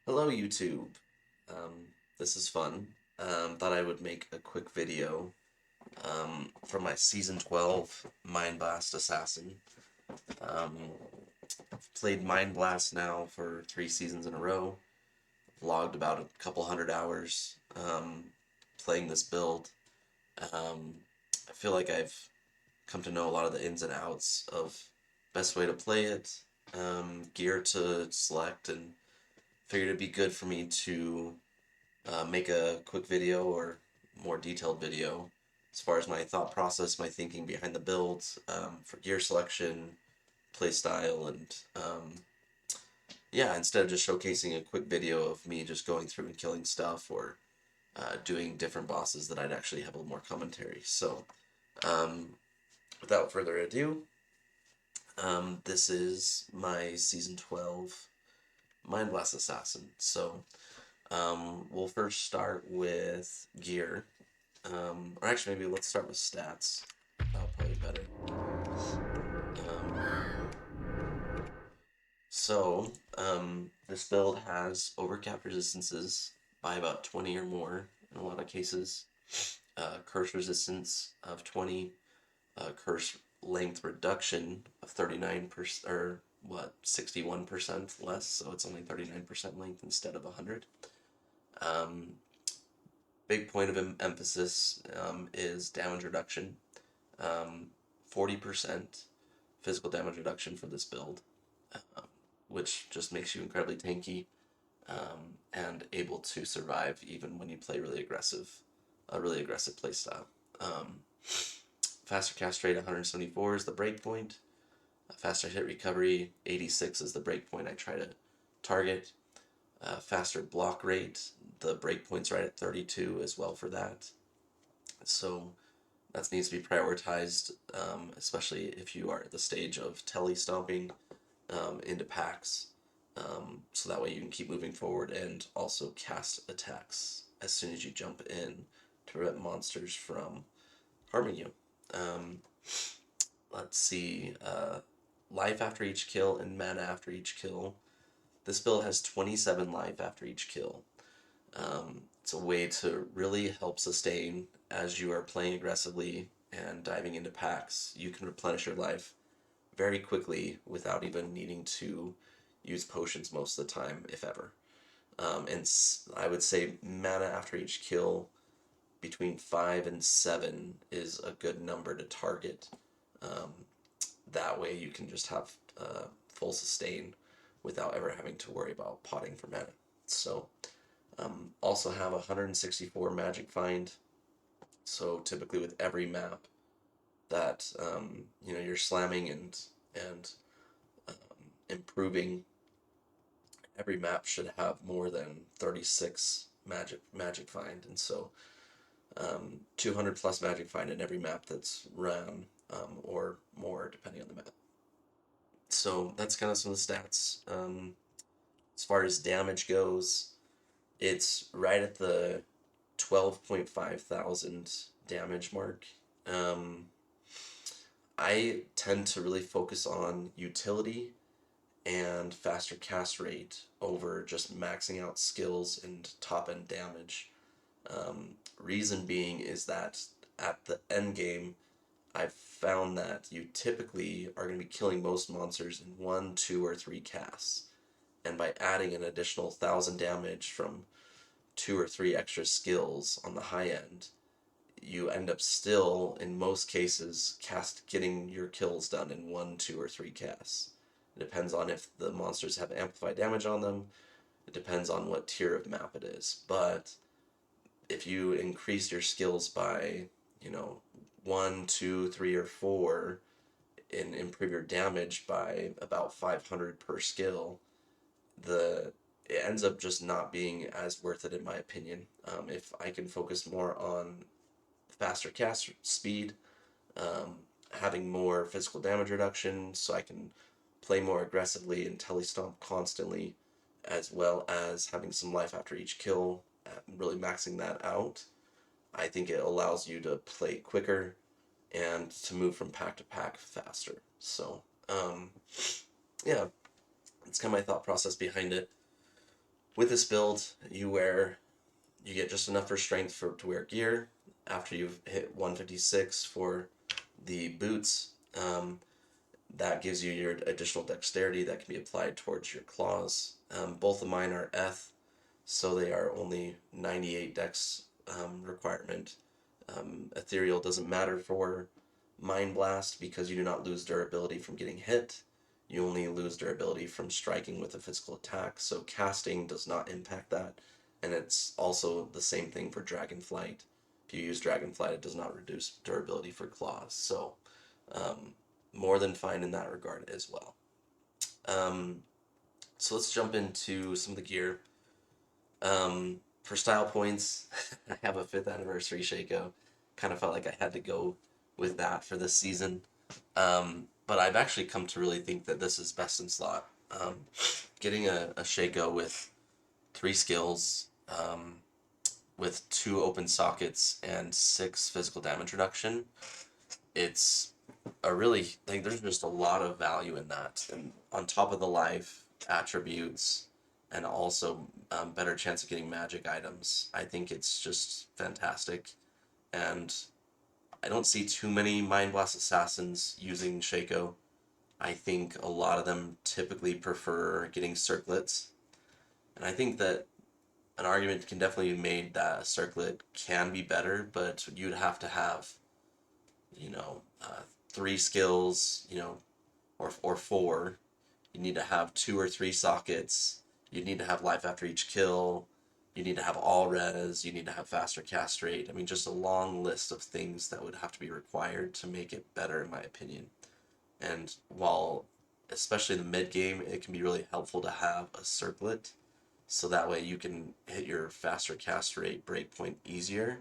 Hello YouTube. This is fun. Thought I would make a quick video from my Season 12 Mind Blast Assassin. Um, Played Mind Blast now for 3 seasons in a row. Logged about a couple hundred hours playing this build. Um, I feel like I've come to know a lot of the ins and outs of best way to play it, gear to select, and figured it'd be good for me to make a quick video or more detailed video as far as my thought process, my thinking behind the builds, for gear selection, playstyle, and yeah, instead of just showcasing a quick video of me just going through and killing stuff or doing different bosses, that I'd actually have a little more commentary. So, um, without further ado, this is my Season 12 Mind Blast Assassin. So, we'll first start with gear. Or actually, maybe let's start with stats. That'll probably be better. Um, this build has overcap resistances by about 20 or more in a lot of cases. Curse resistance of 20. Curse length reduction of 39%, or what, 61% less, so it's only 39% length instead of 100. Um, Big point of emphasis is damage reduction. 40% physical damage reduction for this build, um, which just makes you incredibly tanky and able to survive even when you play a really aggressive playstyle. Faster cast rate 174 is the breakpoint. Faster hit recovery 86 is the breakpoint I try to target. Faster block rate, the breakpoint's right at 32 as well for that. So that needs to be prioritized, especially if you are at the stage of telestomping into packs, so that way you can keep moving forward and also cast attacks as soon as you jump in to prevent monsters from harming you. Um, let's see, life after each kill and mana after each kill. This build has 27 life after each kill. It's a way to really help sustain as you are playing aggressively and diving into packs. You can replenish your life very quickly without even needing to use potions most of the time, if ever. And I would say mana after each kill between 5 and 7 is a good number to target. Um, that way you can just have full sustain without ever having to worry about potting for mana. So, also have 164 magic find. So typically with every map that you're slamming and improving, every map should have more than 36 magic find, and so 200 plus magic find in every map that's run, or more depending on the map. So that's kind of some of the stats. As far as damage goes, it's right at the 12.5 thousand damage mark. Um, I tend to really focus on utility and faster cast rate over just maxing out skills and top end damage. Reason being is that at the end game, I've found that you typically are going to be killing most monsters in 1, 2, or 3 casts. And by adding an additional 1,000 damage from 2 or 3 extra skills on the high end, you end up still, in most cases, getting your kills done in 1, 2, or 3 casts. It depends on if the monsters have amplified damage on them. It depends on what tier of map it is. But if you increase your skills by, 1, 2, 3, or 4, and improve your damage by about 500 per skill, it ends up just not being as worth it in my opinion. If I can focus more on faster cast speed, having more physical damage reduction, so I can play more aggressively and telestomp constantly, as well as having some life after each kill, really maxing that out. I think it allows you to play quicker and to move from pack to pack faster. So, yeah, that's kind of my thought process behind it. With this build, you get just enough for strength to wear gear. After you've hit 156 for the boots, that gives you your additional dexterity that can be applied towards your claws. Both of mine are Eth, so they are only 98 dex requirement. Ethereal doesn't matter for Mind Blast because you do not lose durability from getting hit. You only lose durability from striking with a physical attack, so casting does not impact that. And it's also the same thing for Dragonflight. If you use Dragonflight, it does not reduce durability for claws. So, more than fine in that regard as well. Um, so let's jump into some of the gear. For style points, I have a 5th anniversary Shaco. Kind of felt like I had to go with that for this season. But I've actually come to really think that this is best in slot. Getting a Shaco with 3 skills, with 2 open sockets and 6 physical damage reduction, it's a really, like, there's just a lot of value in that. And on top of the life attributes, and also better chance of getting magic items, I think it's just fantastic. And I don't see too many Mind Blast assassins using Shaco. I think a lot of them typically prefer getting circlets. And I think that an argument can definitely be made that a circlet can be better, but you'd have to have, you know, 3 skills, or 4. You need to have 2 or 3 sockets. You need to have life after each kill. You need to have all res. You need to have faster cast rate. I mean, just a long list of things that would have to be required to make it better, in my opinion. And while, especially in the mid game, it can be really helpful to have a circlet, so that way you can hit your faster cast rate breakpoint easier.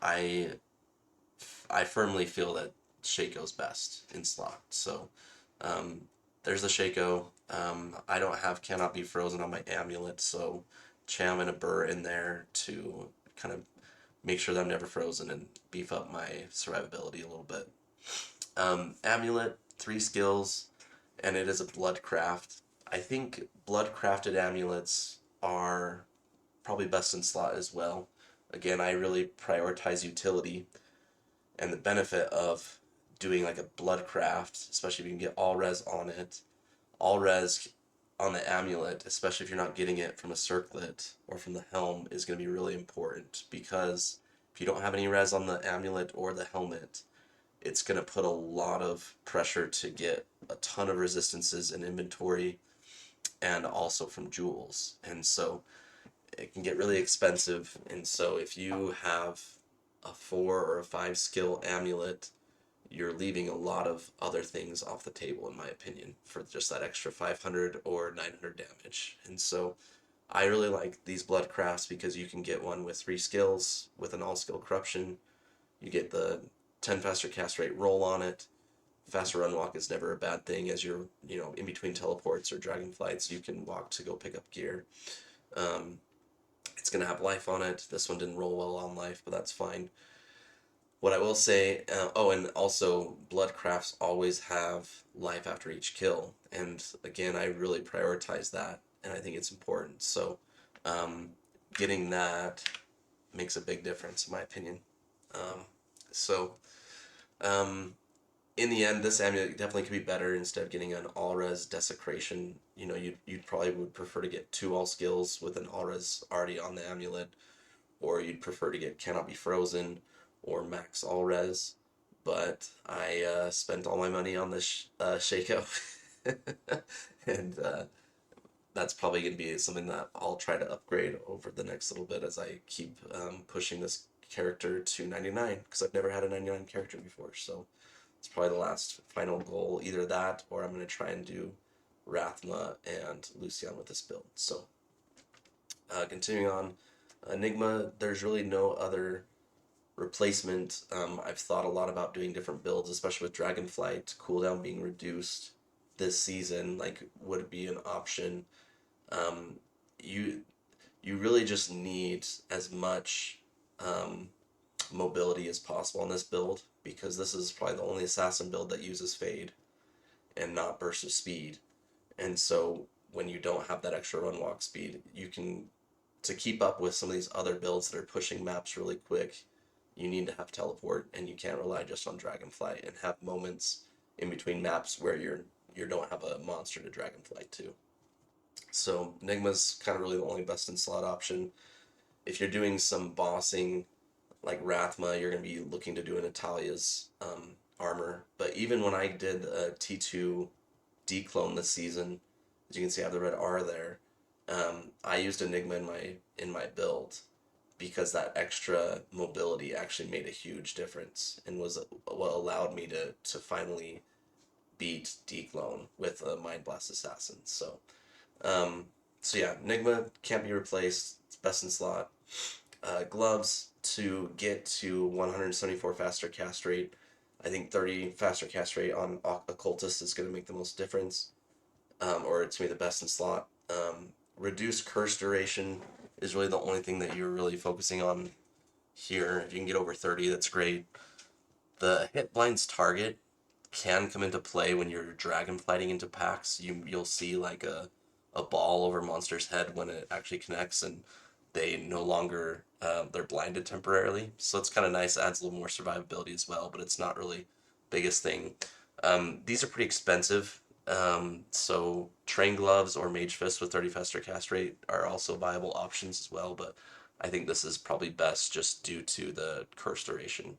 I I firmly feel that Shaco's best in slot. So um, there's the Shaco. I don't have Cannot Be Frozen on my amulet, so Cham and a Burr in there to kind of make sure that I'm never frozen and beef up my survivability a little bit. Amulet, 3 skills, and it is a bloodcraft. I think bloodcrafted amulets are probably best in slot as well. Again, I really prioritize utility and the benefit of doing like a blood craft, especially if you can get all res on it. All res on the amulet, especially if you're not getting it from a circlet or from the helm, is going to be really important, because if you don't have any res on the amulet or the helmet, it's going to put a lot of pressure to get a ton of resistances in inventory and also from jewels. And so it can get really expensive. And so if you have a 4 or a 5 skill amulet, you're leaving a lot of other things off the table, in my opinion, for just that extra 500 or 900 damage. And so I really like these blood crafts because you can get one with 3 skills with an all skill corruption. You get the 10 faster cast rate roll on it. Faster run walk is never a bad thing, as you're, in between teleports or dragon flights, you can walk to go pick up gear. It's going to have life on it. This one didn't roll well on life, but that's fine. What I will say, and also blood crafts always have life after each kill, and again, I really prioritize that, and I think it's important. So, getting that makes a big difference, in my opinion. Um, so, in the end, this amulet definitely could be better. Instead of getting an all res desecration, you'd probably would prefer to get 2 all skills with an all res already on the amulet, or you'd prefer to get Cannot Be Frozen or max all res. But I spent all my money on this Shaco, and that's probably going to be something that I'll try to upgrade over the next little bit as I keep pushing this character to 99, because I've never had a 99 character before. So it's probably the last final goal, either that or I'm going to try and do Rathma and Lucian with this build. So continuing on, Enigma, there's really no other replacement. I've thought a lot about doing different builds, especially with Dragonflight cooldown being reduced this season. Like, would it be an option? Um, you you really just need as much mobility as possible on this build, because this is probably the only assassin build that uses fade and not burst of speed. And so when you don't have that extra run walk speed, you can, to keep up with some of these other builds that are pushing maps really quick, you need to have teleport, and you can't rely just on dragonfly, and have moments in between maps where you don't have a monster to dragonfly to. So Nigma's kind of really the only best in slot option. If you're doing some bossing like Rathma, you're going to be looking to do an Natalia's armor. But even when I did a T2 declone this season, as you can see, I have the red R there. I used Enigma in my build because that extra mobility actually made a huge difference and was what allowed me to finally beat declone with a Mind Blast Assassin. Um, so yeah, Enigma can't be replaced. It's best in slot. Gloves to get to 174 faster cast rate. I think 30 faster cast rate on Occultist is going to make the most difference, or it's going to be the best in slot. Reduced curse duration is really the only thing that you're really focusing on here. If you can get over 30, that's great. The hit blinds target can come into play when you're dragon fighting into packs. You'll see like a ball over monster's head when it actually connects, and they no longer they're blinded temporarily. So it's kind of nice. Adds a little more survivability as well, but it's not really biggest thing. These are pretty expensive. So train gloves or mage fist with 30 faster cast rate are also viable options as well, but I think this is probably best just due to the curse duration.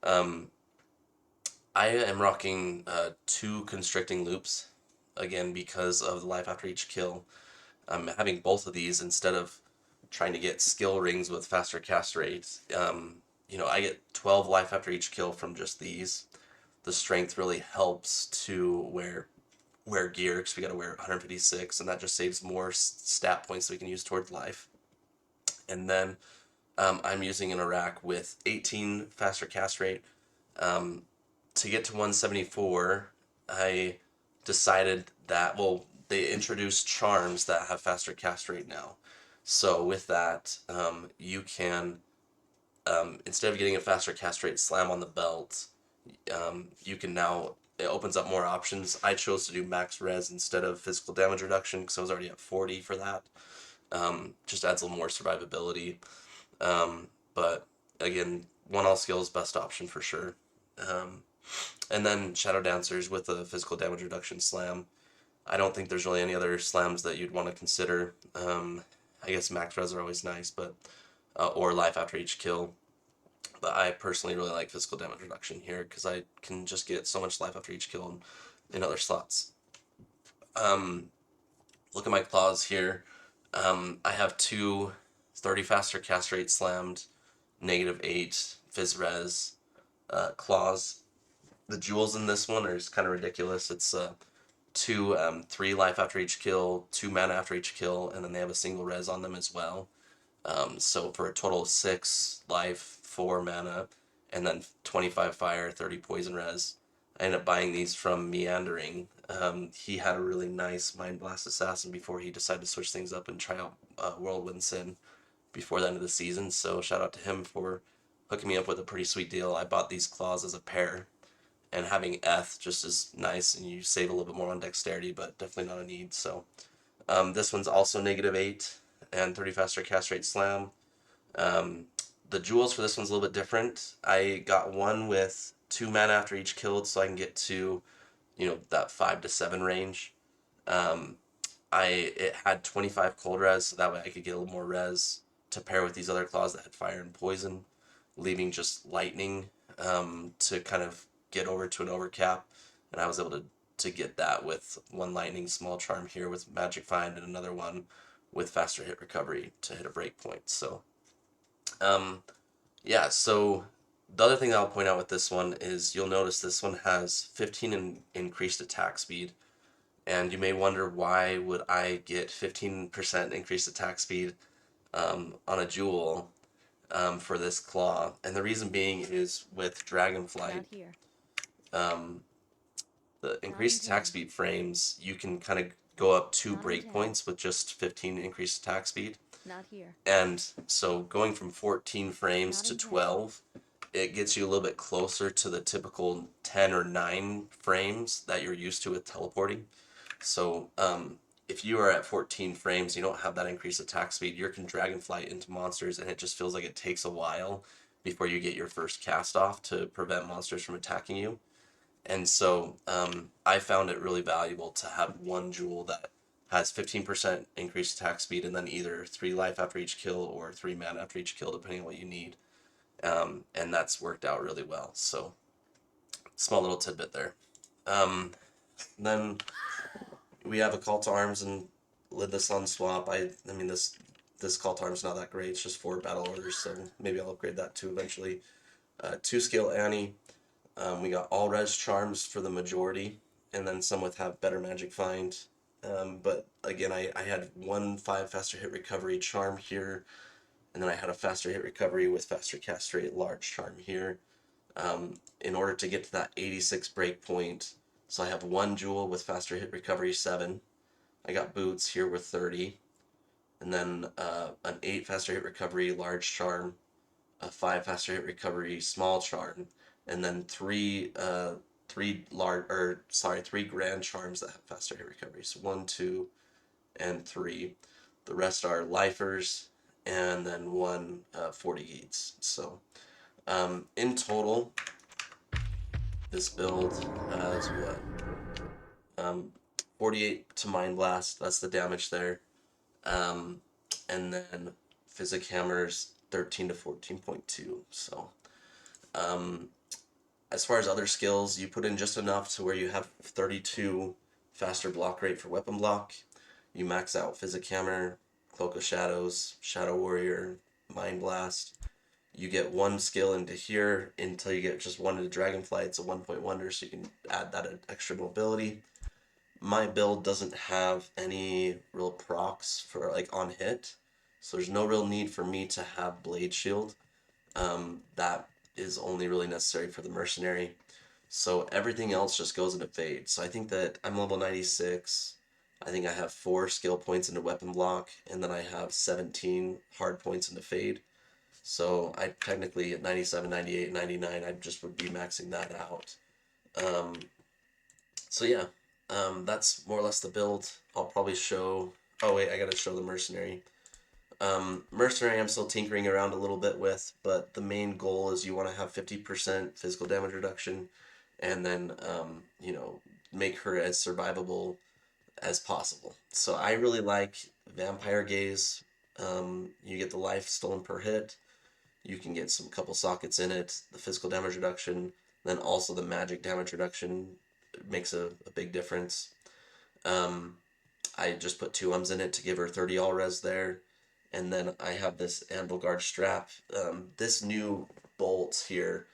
Um, I am rocking two constricting loops again because of the life after each kill. I'm having both of these instead of trying to get skill rings with faster cast rates. I get 12 life after each kill from just these. The strength really helps to wear gear because we got to wear 156, and that just saves more stat points that we can use towards life. And then I'm using an Iraq with 18 faster cast rate. Um, to get to 174, I decided that, well, they introduced charms that have faster cast rate now. So with that, you can, instead of getting a faster cast rate slam on the belt, you can now, it opens up more options. I chose to do max res instead of physical damage reduction because I was already at 40 for that. Just adds a little more survivability. But again, one all skill is best option for sure. Um, and then Shadow Dancers with a physical damage reduction slam. I don't think there's really any other slams that you'd want to consider. I guess max res are always nice, but or life after each kill. But I personally really like physical damage reduction here because I can just get so much life after each kill in other slots. Um, Look at my claws here. I have two 30 faster cast rate slammed, -8 phys res claws. The jewels in this one are just kind of ridiculous. It's two 3 life after each kill, 2 mana after each kill, and then they have a single res on them as well. So for a total of 6 life, 4 mana, and then 25 fire, 30 poison res. I ended up buying these from Meandering. He had a really nice Mind Blast Assassin before he decided to switch things up and try out Whirlwind Sin before the end of the season. So shout out to him for hooking me up with a pretty sweet deal. I bought these claws as a pair, and having Eth just is nice, and you save a little bit more on dexterity, but definitely not a need. So this one's also -8 and 30 faster cast rate slam. Um, the jewels for this one's a little bit different. I got one with 2 mana after each killed, so I can get to, that 5 to 7 range. Um, it had 25 cold res, so that way I could get a little more res to pair with these other claws that had fire and poison, leaving just lightning to kind of get over to an overcap, and I was able to get that with one lightning small charm here with magic find and another one with faster hit recovery to hit a breakpoint. So um, yeah, so the other thing that I'll point out with this one is you'll notice this one has 15 increased attack speed, and you may wonder why would I get 15% increased attack speed on a jewel for this claw, and the reason being is with Dragonflight, um, the increased attack speed frames, you can kind of go up 2 breakpoints with just 15 increased attack speed. And so going from 14 frames to 12, it gets you a little bit closer to the typical 10 or 9 frames that you're used to with teleporting. So if you are at 14 frames, you don't have that increased attack speed, you can dragonfly into monsters, and it just feels like it takes a while before you get your first cast off to prevent monsters from attacking you. And so I found it really valuable to have one jewel that has 15% increased attack speed and then either 3 life after each kill or 3 mana after each kill, depending on what you need. And that's worked out really well. So, small little tidbit there. Then we have a call to arms and lidless on swap. I mean this call to arms not that great. It's just 4 battle orders, so maybe I'll upgrade that too eventually. 2 scale Annie. We got all res charms for the majority, and then some with have better magic find. But again, I had 1/5 faster hit recovery charm here, and then I had a faster hit recovery with faster cast rate large charm here. In order to get to that 86 breakpoint, so I have 1 jewel with faster hit recovery 7. I got boots here with 30, and then an 8 faster hit recovery large charm, a 5 faster hit recovery small charm, and then 3 3 grand charms that have faster hit recovery. So 1, 2, and 3. The rest are lifers, and then 1 40 gates. So in total, this build has what? 48 to Mind Blast. That's the damage there. And then Physic Hammers 13 to 14.2. So as far as other skills, you put in just enough to where you have 32 faster block rate for weapon block. You max out Physic Hammer, Cloak of Shadows, Shadow Warrior, Mind Blast. You get 1 skill into here until you get just 1 into Dragonfly. It's a 1-point wonder, so you can add that extra mobility. My build doesn't have any real procs for like on hit, so there's no real need for me to have Blade Shield. That is only really necessary for the Mercenary. So everything else just goes into Fade. So I think that I'm level 96. I think I have 4 skill points into Weapon Block, and then I have 17 hard points into Fade. So I technically at 97, 98, 99, I just would be maxing that out. So yeah, that's more or less the build. I'll probably show... Oh wait, I gotta show the Mercenary. Mercenary I'm still tinkering around a little bit with, but the main goal is you want to have 50% physical damage reduction, and then, you know, make her as survivable as possible. So I really like Vampire Gaze. You get the life stolen per hit. You can get some couple sockets in it, the physical damage reduction, then also the magic damage reduction makes a big difference. I just put 2 ums in it to give her 30 all res there. And then I have this Anvil Guard strap. This new bolt here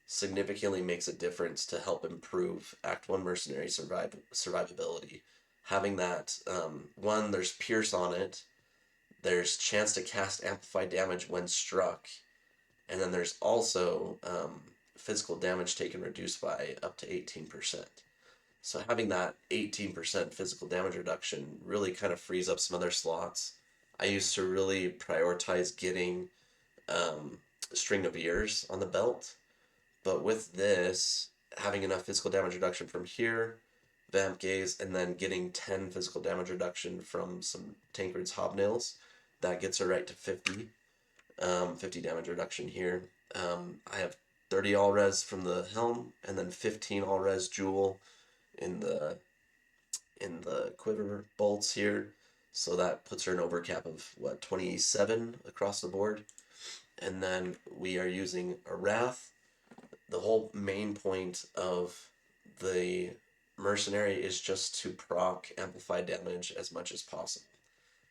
significantly makes a difference to help improve Act 1 Mercenary survivability. Having that, 1, there's Pierce on it, there's chance to cast Amplified damage when struck, and then there's also physical damage taken reduced by up to 18%. So having that 18% physical damage reduction really kind of frees up some other slots. I used to really prioritize getting String of Ears on the belt, but with this, having enough physical damage reduction from here, Vamp Gaze, and then getting 10 physical damage reduction from some Tancred's Hobnails, that gets her right to 50. 50 damage reduction here. I have 30 all res from the helm, and then 15 all res jewel in the quiver bolts here. So that puts her an overcap of what, 27 across the board. And then we are using a Wrath. The whole main point of the Mercenary is just to proc amplified damage as much as possible.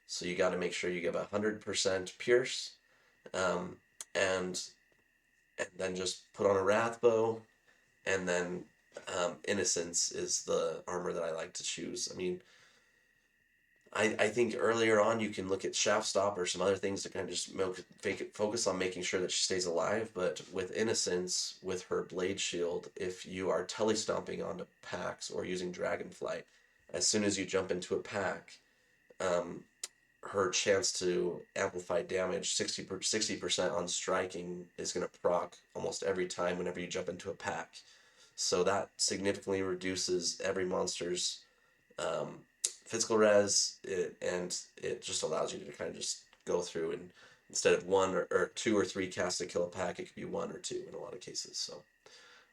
So you got to make sure you give 100% pierce, and then just put on a Wrath bow, and then Innocence is the armor that I like to choose. I mean, I think earlier on you can look at Shaft Stop or some other things to kind of just focus on making sure that she stays alive, but with Innocence, with her Blade Shield, if you are telestomping onto packs or using Dragonflight, as soon as you jump into a pack, her chance to amplify damage 60% on striking is going to proc almost every time whenever you jump into a pack. So that significantly reduces every monster's physical res, and it just allows you to kind of just go through and instead of one or two or three casts to kill a pack, it could be one or two in a lot of cases. So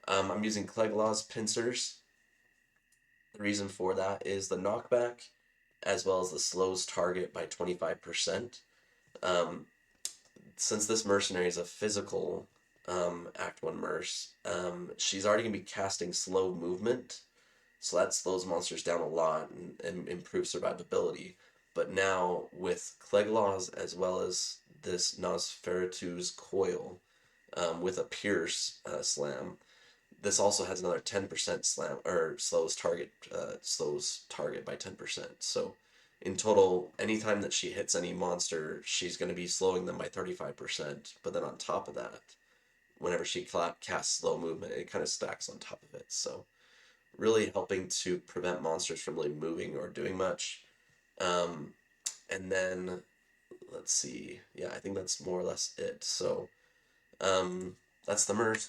I'm using Clegla's pincers. The reason for that is the knockback, as well as the slows target by 25%. Um, since this mercenary is a physical Act 1 Merc, she's already going to be casting slow movement, so that slows monsters down a lot and improves survivability. But now with Cleglaws as well as this Nosferatu's Coil with a Pierce slam, this also has another 10% slam or slows target by 10%. So in total, anytime that she hits any monster, she's going to be slowing them by 35%. But then on top of that, whenever she casts slow movement, it kind of stacks on top of it. So really helping to prevent monsters from really moving or doing much. Um, and then let's see, yeah, I think that's more or less it. So that's the Merc.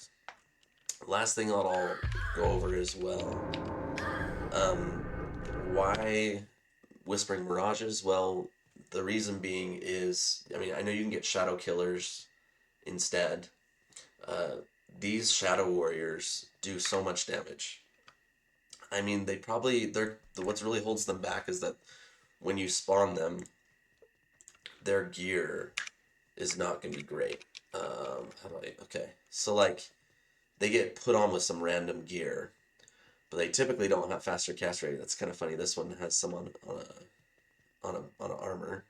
Last thing that I'll go over as well. Um, why Whispering Mirages? Well, the reason being is, I mean, I know you can get Shadow Killers instead. Uh, these Shadow Warriors do so much damage. I mean, they're what really holds them back is that when you spawn them, their gear is not going to be great. How do I? Okay, so like they get put on with some random gear, but they typically don't have faster cast rate. That's kind of funny. This one has some on a armor,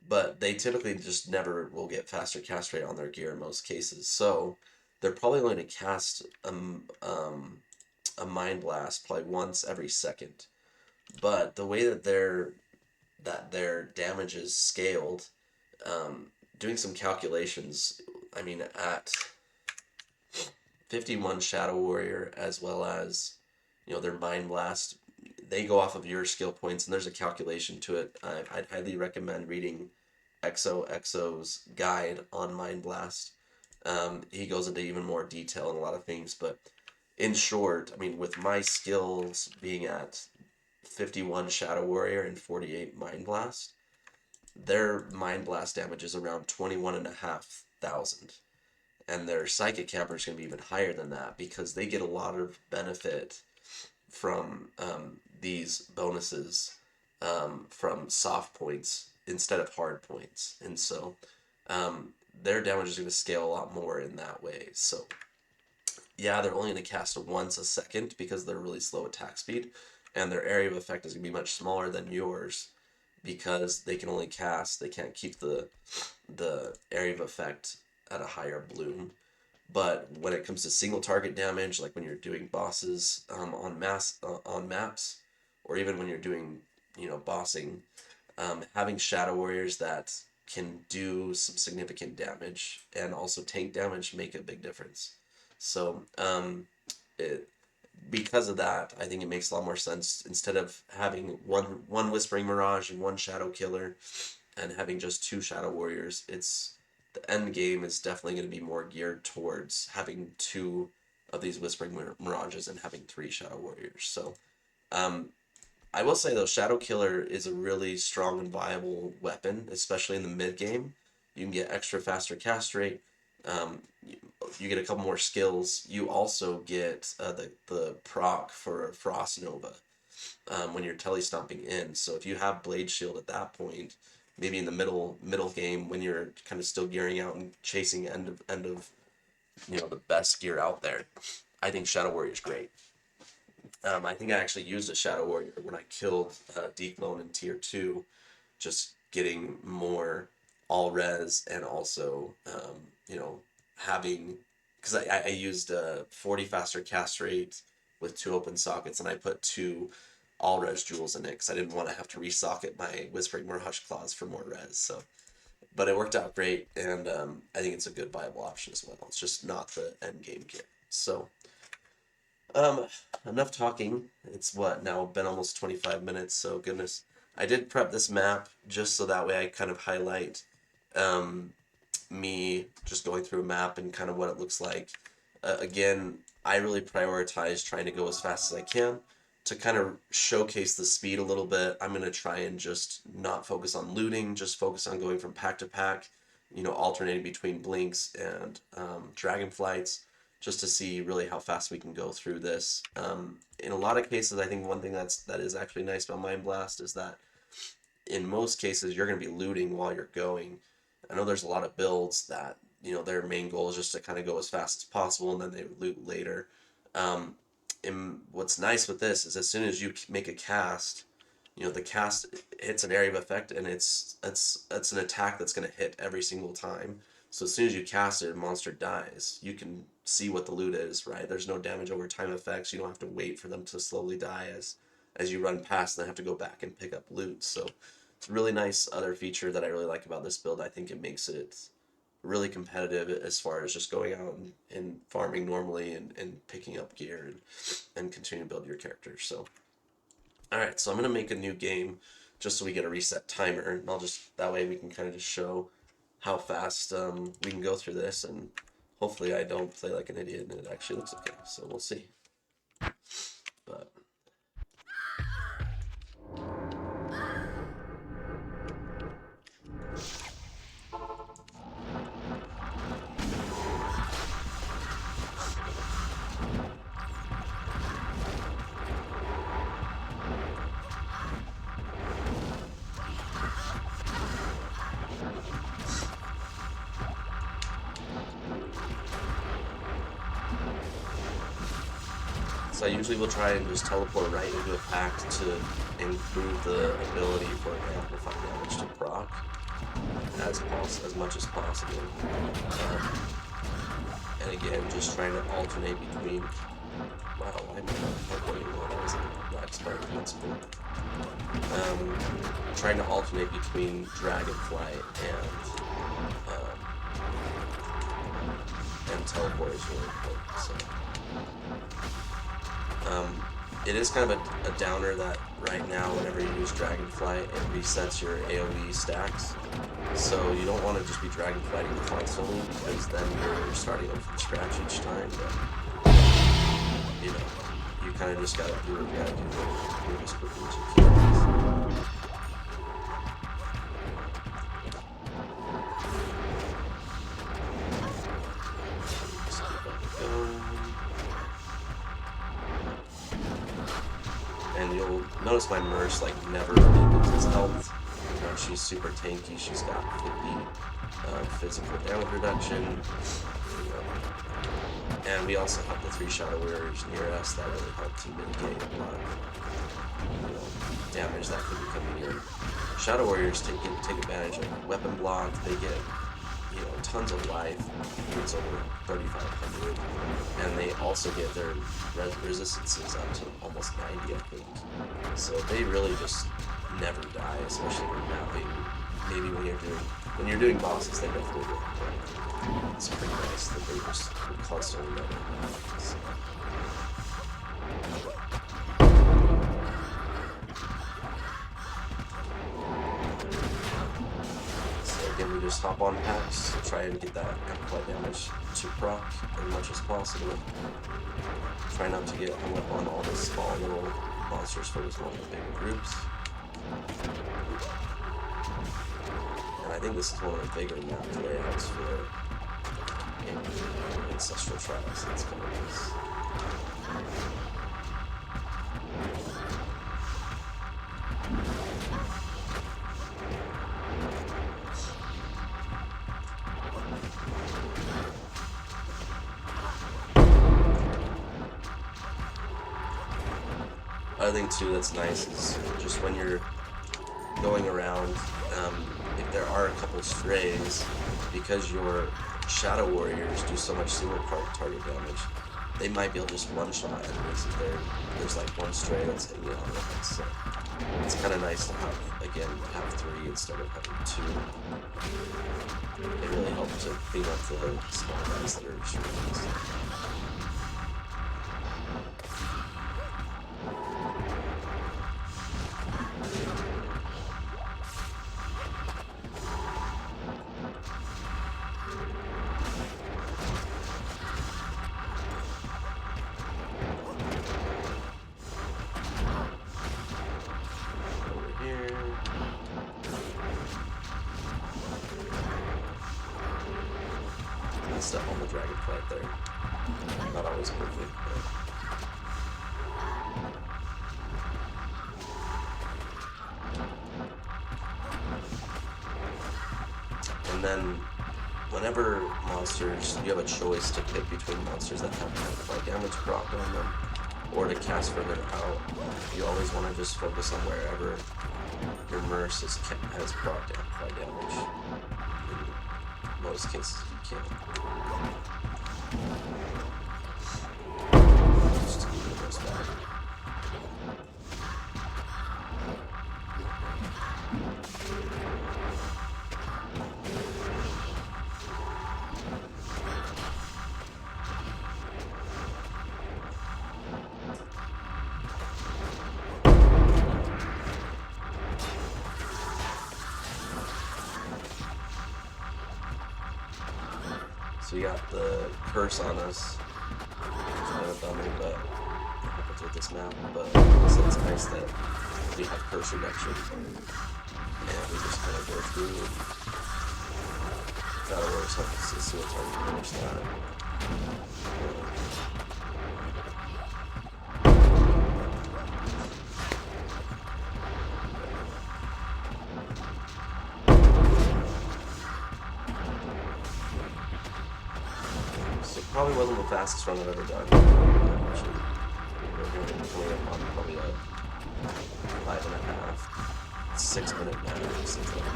but they typically just never will get faster cast rate on their gear in most cases. So they're probably going to cast a Mind Blast probably once every second. But the way that their damage is scaled, um, doing some calculations, I mean at 51 Shadow Warrior as well as their Mind Blast, they go off of your skill points, and there's a calculation to it. I'd highly recommend reading XOXO's guide on Mind Blast. He goes into even more detail in a lot of things, but in short, I mean, with my skills being at 51 Shadow Warrior and 48 Mind Blast, their Mind Blast damage is around 21,500. And their Psychic Hammer is going to be even higher than that because they get a lot of benefit from these bonuses from soft points instead of hard points. And so their damage is going to scale a lot more in that way. So yeah, they're only going to cast once a second because they're really slow attack speed, and their area of effect is going to be much smaller than yours because they can only cast. They can't keep the area of effect at a higher bloom. But when it comes to single target damage, like when you're doing bosses on maps, or even when you're doing bossing, having Shadow Warriors that can do some significant damage and also tank damage make a big difference. So it, because of that, I think it makes a lot more sense instead of having one Whispering Mirage and one Shadow Killer, and having just two Shadow Warriors. It's the end game is definitely going to be more geared towards having two of these Whispering Mirages and having three Shadow Warriors. So I will say though, Shadow Killer is a really strong and viable weapon, especially in the mid game. You can get extra faster cast rate. You get a couple more skills. You also get the proc for Frost Nova when you're telestomping in. So if you have Blade Shield at that point, maybe in the middle game when you're kind of still gearing out and chasing end of the best gear out there, I think Shadow Warrior is great. I think I actually used a Shadow Warrior when I killed Deep Clone in tier 2, just getting more all res and also having, because I used 40 faster cast rate with 2 open sockets, and I put 2 all res jewels in it because I didn't want to have to resocket my Whispering Mirage Claws for more res. So, but it worked out great, and I think it's a good viable option as well. It's just not the end game gear. So um, enough talking. It's what now been almost 25 minutes, so goodness. I did prep this map just so that way I kind of highlight um, me just going through a map and kind of what it looks like. Again, I really prioritize trying to go as fast as I can. to kind of showcase the speed a little bit, I'm going to try and just not focus on looting, just focus on going from pack to pack, you know, alternating between blinks and dragon flights, just to see really how fast we can go through this. In a lot of cases, I think one thing that is actually nice about Mind Blast is that in most cases you're going to be looting while you're going. I know there's a lot of builds that, you know, their main goal is just to kind of go as fast as possible and then they loot later. And what's nice with this is as soon as you make a cast, you know, the cast hits an area of effect, and it's an attack that's going to hit every single time. So as soon as you cast it, a monster dies. You can see what the loot is, right? There's no damage over time effects. You don't have to wait for them to slowly die as you run past, and then have to go back and pick up loot. So it's a really nice other feature that I really like about this build. I think it makes it really competitive as far as just going out and farming normally and picking up gear and continuing to build your character. So, alright, so I'm going to make a new game just so we get a reset timer, and I'll just, that way we can kind of just show how fast we can go through this, and hopefully I don't play like an idiot and it actually looks okay, so we'll see. But so I usually will try and just teleport right into a pack to improve the ability for amplified damage to proc as much as possible. And again, just trying to alternate between. Wow, why am I not going well? That was a black spark. That's cool. Trying to alternate between Dragonfly and teleport is really important. So. It is kind of a downer that right now, whenever you use Dragonfly, it resets your AoE stacks. So you don't want to just be Dragonflying constantly, because then you're starting over from scratch each time. But, you know, you kind of just gotta do what you gotta do to move as quickly as you can. Just keep it going. And you'll notice my Merc like never really loses health. You know, she's super tanky. She's got 50 physical damage reduction. You know. And we also have the 3 Shadow Warriors near us that really help to mitigate a lot of, you know, damage that could be coming in. Shadow Warriors take advantage of weapon block. They get, you know, tons of life. It's over 3,500, and they also get their resistances up to almost 90, I think. So they really just never die, especially when mapping. Maybe when you're doing bosses, they definitely do. But it's pretty nice that they just constantly never die. So. Again, we just hop on packs, try and get that amplified damage to proc as much as possible. Try not to get hung up on all the small little monsters, focus on the bigger groups. And I think this is one of the bigger map layouts for Ancestral Trials that's coming up. Other thing too that's nice is just when you're going around, if there are a couple strays, because your Shadow Warriors do so much single target damage, they might be able to just one-shot enemies if there's like one stray that's hitting you on the head. So it's kind of nice to have 3 instead of having 2. They really help to clean up the small guys that are shooting. step on the dragon flight there. Not always perfect, but... And then, whenever monsters, you have a choice to pick between monsters that have flight damage proc on them, or to cast further out. You always want to just focus on wherever your Merc has proc flight damage. In most cases, you can. Just to keep the most bad. So we got the curse on us. It's kind of bummer, but it happens with this map. But so it's nice that we have curse reduction, and we just kind of go through. Gotta always have to see what time you finish that. Probably wasn't the fastest run I've ever done. Actually, we're coming up on probably a 5.5, 6 minute match, something like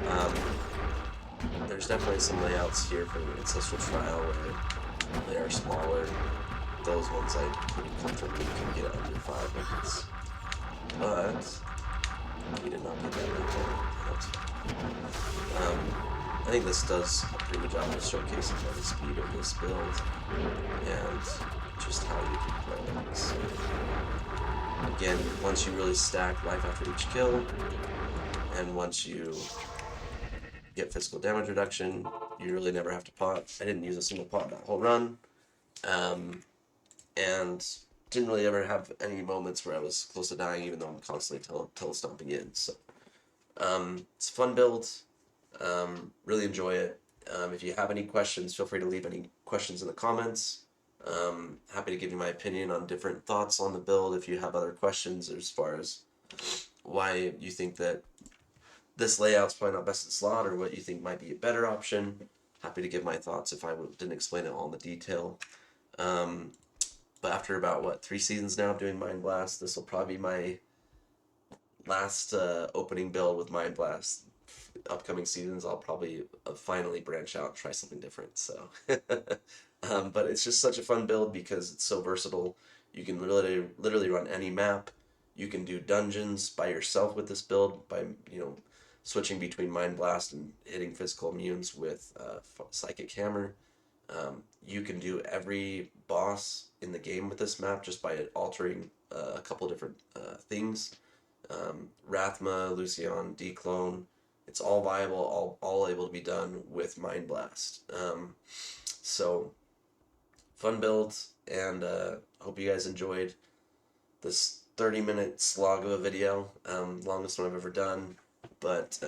that. There's definitely some layouts here for Ancestral Trial where they are smaller. Those ones I pretty comfortably can get under 5 minutes. But he did not get that right. I think this does a pretty good job of showcasing the speed of this build and just how you can play it. So, again, once you really stack life after each kill, and once you get physical damage reduction, you really never have to pot. I didn't use a single pot that whole run, and didn't really ever have any moments where I was close to dying, even though I'm constantly telestomping in. So, it's a fun build. Really enjoy it. If you have any questions, feel free to leave any questions in the comments. Happy to give you my opinion on different thoughts on the build. If you have other questions as far as why you think that this layout's probably not best in slot, or what you think might be a better option, happy to give my thoughts if I didn't explain it all in the detail. But after about, 3 seasons now of doing Mind Blast, this will probably be my last opening build with Mind Blast. Upcoming seasons, I'll probably finally branch out and try something different. So, but it's just such a fun build because it's so versatile. You can literally run any map. You can do dungeons by yourself with this build by switching between Mind Blast and hitting physical immunes with Psychic Hammer. You can do every boss in the game with this map just by altering a couple different things. Rathma, Lucian, Declone. It's all viable, all able to be done with Mind Blast. So, fun build, and hope you guys enjoyed this 30-minute slog of a video. Longest one I've ever done, but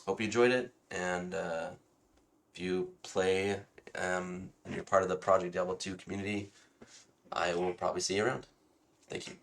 hope you enjoyed it, and if you play and you're part of the Project Diablo 2 community, I will probably see you around. Thank you.